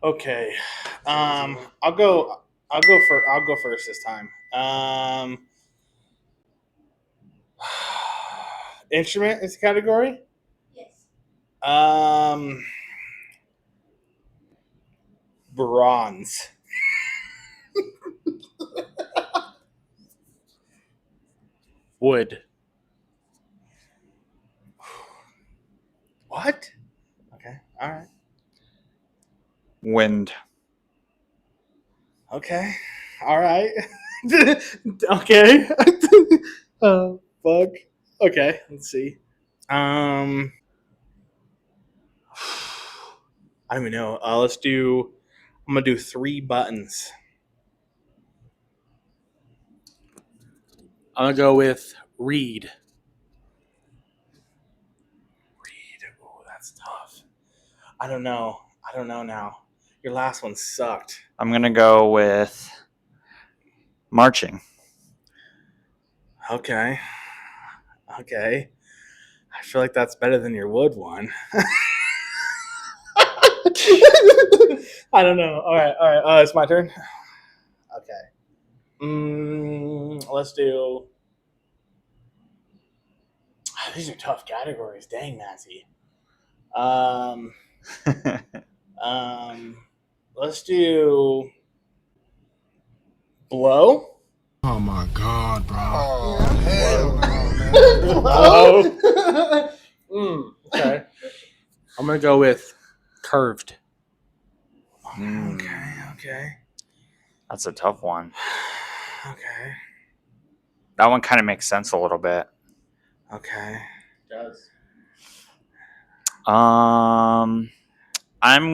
Okay. I'll go. I'll go first this time. Instrument is the category. Yes. Um, Bronze. Wood. What? Okay. All right. Wind. Okay. All right. Okay. Fuck. Okay. Let's see. I don't even know. Let's do. I'm gonna do 3 buttons. I'm gonna go with reed. Read. Oh, that's tough. I don't know. I don't know now. Your last one sucked. I'm going to go with marching. Okay. Okay. I feel like that's better than your wood one. I don't know. All right. All right. It's my turn. Okay. Let's do. These are tough categories. Dang, Nancy. Um. Let's do blow. Oh my god, bro. Oh, hell no. Blow. Okay. I'm gonna go with curved. Okay. Okay. That's a tough one. Okay. That one kind of makes sense a little bit. Okay. It does. I'm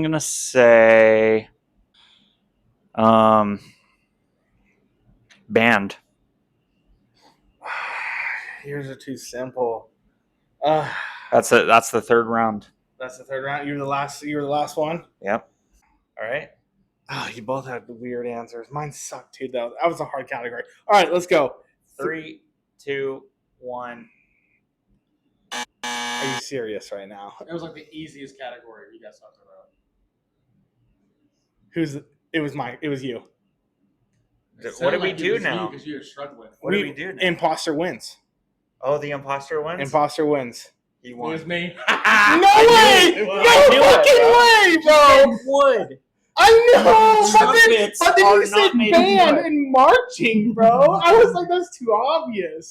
gonna say band. Yours are too simple. That's the third round. That's the third round. You were the last. You were the last one. Yep. All right. Oh, you both had weird answers. Mine sucked too, though. That was a hard category. All right, let's go. 3, 2, 1. Are you serious right now? It was like the easiest category you guys talked about. Who's? It was my. It was you. What do we do now? Because you're struggling. What do we do now? Imposter wins. Oh, the imposter wins? Imposter wins. He It won. was me. No way! No fucking way, bro! Wood. I know! But then are you not said made of band wood. and marching, bro. I was like, that's too obvious.